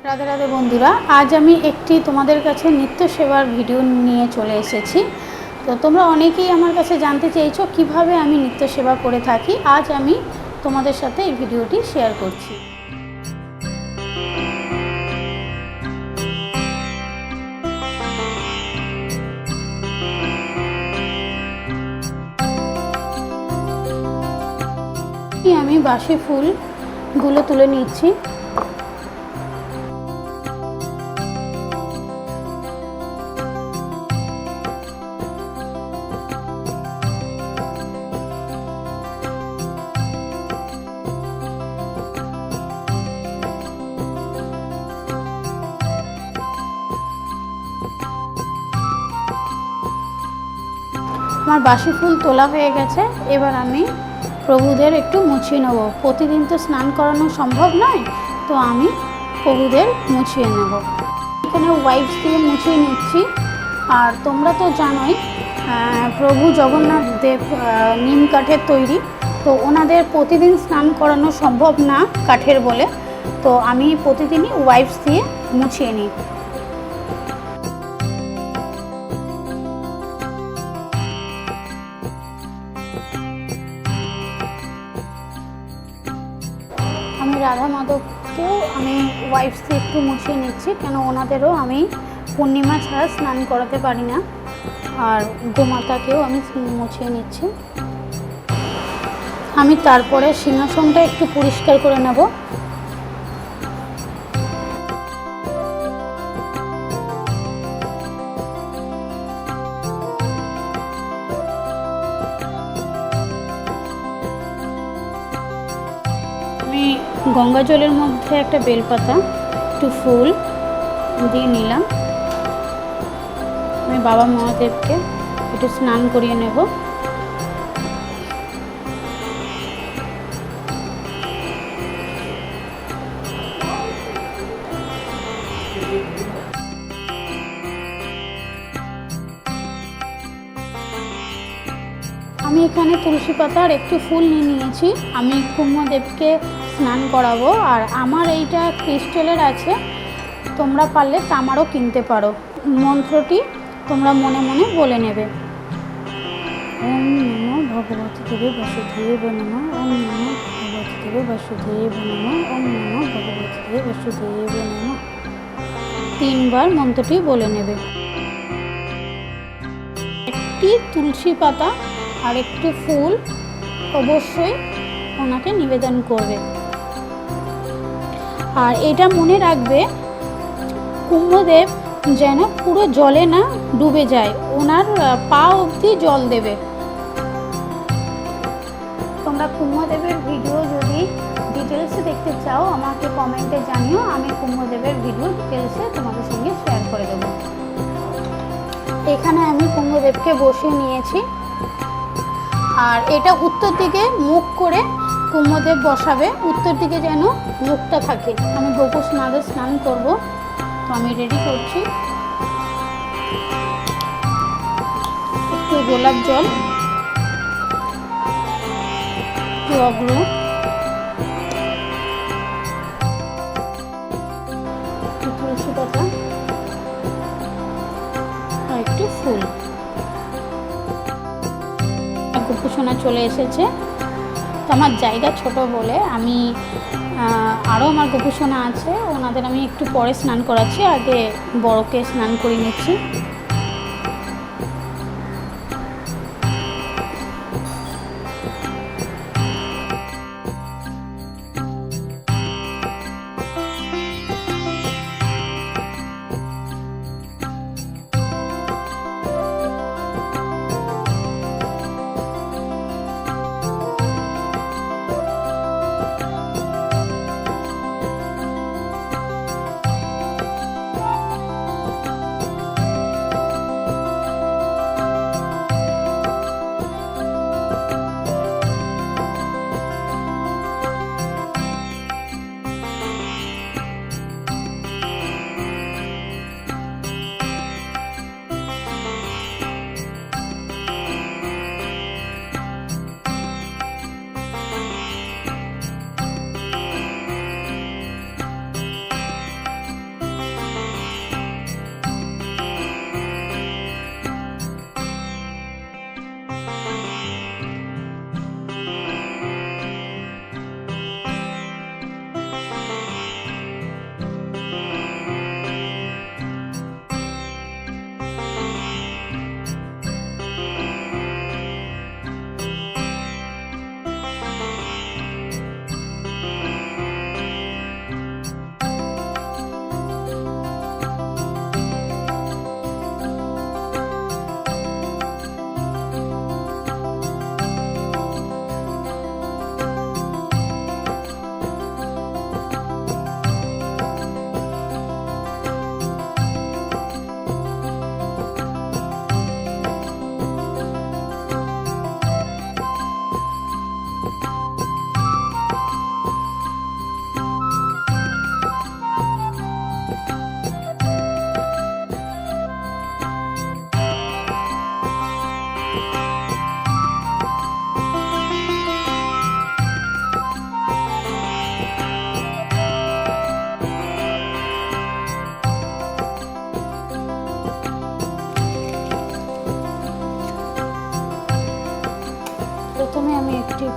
রাধে রাধে বন্ধুরা, আজ আমি একটি তোমাদের কাছে নিত্য সেবার ভিডিও নিয়ে চলে এসেছি। তো তোমরা অনেকেই আমার কাছে জানতে চেয়েছো কিভাবে আমি নিত্য সেবা করে থাকি। আজ আমি তোমাদের সাথে এই ভিডিওটি শেয়ার করছি। আমি বাসি ফুলগুলো তুলে নিচ্ছি। আমার বাসি ফুল তোলা হয়ে গেছে। এবার আমি প্রভুদের একটু মুছিয়ে নেব। প্রতিদিন তো স্নান করানো সম্ভব নয়, তো আমি প্রভুদের মুছিয়ে নেব। এখানে ওয়াইপস দিয়ে মুছিয়ে নিচ্ছি। আর তোমরা তো জানোই প্রভু জগন্নাথ দেব নিম কাঠের তৈরি, তো ওনাদের প্রতিদিন স্নান করানো সম্ভব না কাঠের বলে, তো আমি প্রতিদিনই ওয়াইপস দিয়ে মুছিয়ে নিই। আমি রাধা মাধবকেও আমি ওয়াইপস দিয়ে একটু মুছিয়ে নিচ্ছি, কেন ওনাদেরও আমি পূর্ণিমা ছাড়া স্নান করাতে পারি না। আর গোমাতাকেও আমি মুছিয়ে নিচ্ছি। আমি তারপরে সিংহাসনটা একটু পরিষ্কার করে নেব। আমি গঙ্গা জলের মধ্যে একটা বেলপাতা, একটু ফুল দিয়ে নিলাম। আমি বাবা মহাদেবকে একটু স্নান করিয়ে নেব। আমি এখানে তুলসী পাতা আর একটু ফুল নিয়ে নিয়েছি। আমি কুম্ভদেবকে স্নান করাবো। আর আমার এইটা ক্রিস্টালের আছে, তোমরা পারলে তামারও কিনতে পারো। মন্ত্রটি তোমরা মনে মনে বলে নেবে। ওম নমো ভগবতী দেবী বাসুদেব নমঃ, ওম নমো ভগবতী দেবী বাসুদেব নমঃ, ওম নমো ভগবতী দেবী বাসুদেব নমঃ। 3 বার মন্ত্রটি বলে নেবে। একটি তুলসী পাতা আর একটু ফুল অবশ্যই ওনাকে নিবেদন করবে। আর এটা মনে রাখবে, কুম্ভদেব যেন পুরো জলে না ডুবে যায়, ওনার পা অবধি জল দেবে। তোমরা কুম্ভদেবের ভিডিও যদি ডিটেলসে দেখতে চাও আমাকে কমেন্টে জানিও, আমি কুম্ভদেবের ভিডিও ডিটেলসে তোমাদের সঙ্গে শেয়ার করে দেবো। এখানে আমি কুম্ভদেবকে বসিয়ে নিয়েছি। আর এটা উত্তর দিকে মুখ করে কুম্ভদেব বসাবে, উত্তর দিকে যেন মুখটা থাকে। আমি গোপু স্নানে স্নান করব, তো আমি রেডি করছি। একটু গোলাপ জল, একটু অগ্র, একটু তুলসী পাতা আর একটু ফুল। গোপুসোনা চলে এসেছে। তো আমার জায়গা ছোট বলে আমি আরও আমার গোপুসোনা আছে, ওনাদের আমি একটু পরে স্নান করাচ্ছি। আগে বড়কে স্নান করিয়ে নিচ্ছি।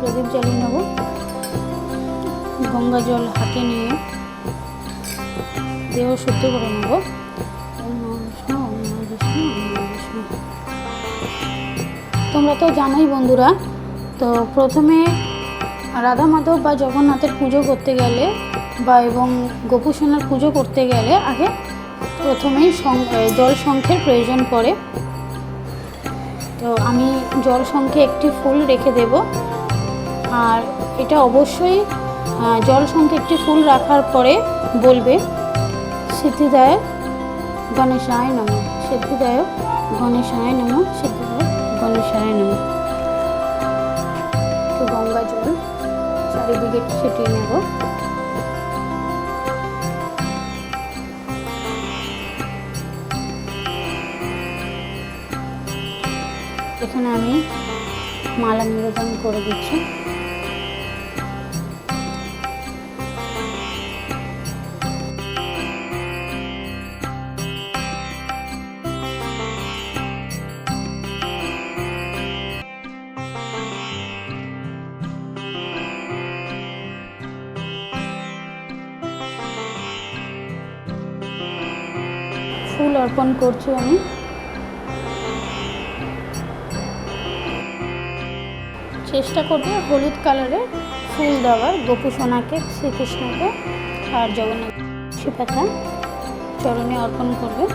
প্রদীপ জ্বালিয়ে নেব। গঙ্গা জল হাতে নিয়ে দেহ শুদ্ধ করে নেব। তোমরা তো জানোই বন্ধুরা, তো প্রথমে রাধা মাধব বা জগন্নাথের পুজো করতে গেলে বা এবং গোপুসোনার পুজো করতে গেলে আগে প্রথমেই জল শঙ্খের প্রয়োজন পড়ে। তো আমি জল শঙ্খে একটি ফুল রেখে দেব। আর এটা অবশ্যই জল শঙ্খে একটি ফুল রাখার পরে বলবে সিদ্ধিদায়ক গণেশায় নমঃ, সিদ্ধিদায়ক গণেশায় নমঃ, সিদ্ধিদায়ক গণেশায় নমঃ। তো গঙ্গা জল চারিদিকে ছিটিয়ে নেব। এখানে আমি মালা নিবেদন করে দিচ্ছি। ফুল অর্পণ করছি আমি। চেষ্টা করবে হলুদ কালারের ফুল দেওয়ার গোপুসোনাকে, শ্রীকৃষ্ণকে আর জগন্নাথ শিপাতা চরণে অর্পণ করবে।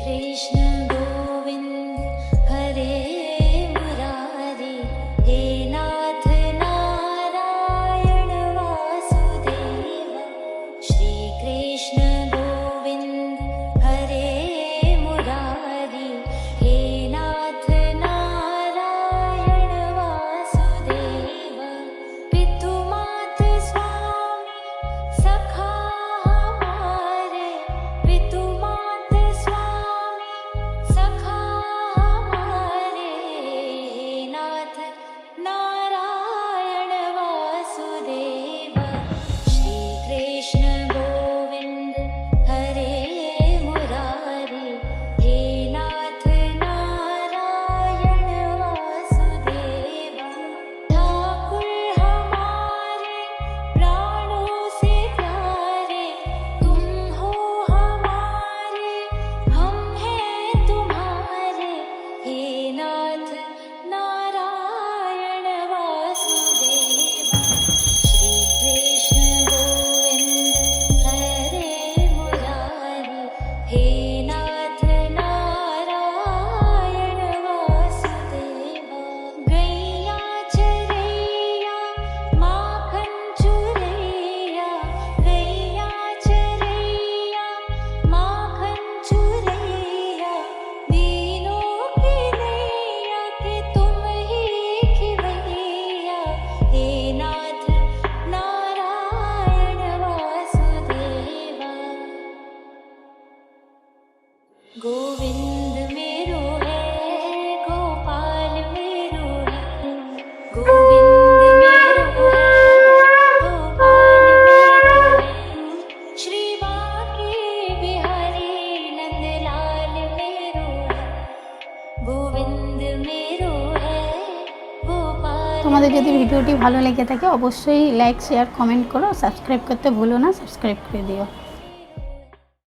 कृष्ण गोविंद हरे मुरारी, हे नाथ नारायण वासुदेव। श्री कृष्ण गोविंद हरे मुरारी, हे नाथ नारायण वासुदेव। पितु मात स्वामी सखा हमारे, पितु मात स्वामी सखा हमारे, नाथ नारायण वासुदेव। श्री कृष्ण गोविंद हरे मुरारी, हे नाथ नारायण वासुदेव। ठाकुर हमारे प्राणों से प्यारे, तुम हो हमारे, हम हैं तुम्हारे, हे नाथ नारायण वासुदेव। श्री कृष्ण गोविंद हरे मुरारी, हे नाथ नारायण वासुदेव। गैया चरैया माखन चुरैया, गैया चरैया माखन चुरैया, दीनों की नैया के तुम ही खिवैया, हे नाथ नारायण वासुदेवा। गोविंद मेरो है, गोपाल मेरो है, गोविंद मेरो है, गोपाल मेरो है। श्री बांके बिहारी नंदलाल मेरो है, गोविंद मेरो है, गोपाल। তোমাদের যদি ভিডিওটি ভালো লেগে থাকে অবশ্যই লাইক, শেয়ার, কমেন্ট করো। সাবস্ক্রাইব করতে ভুলো না, সাবস্ক্রাইব করে দিও।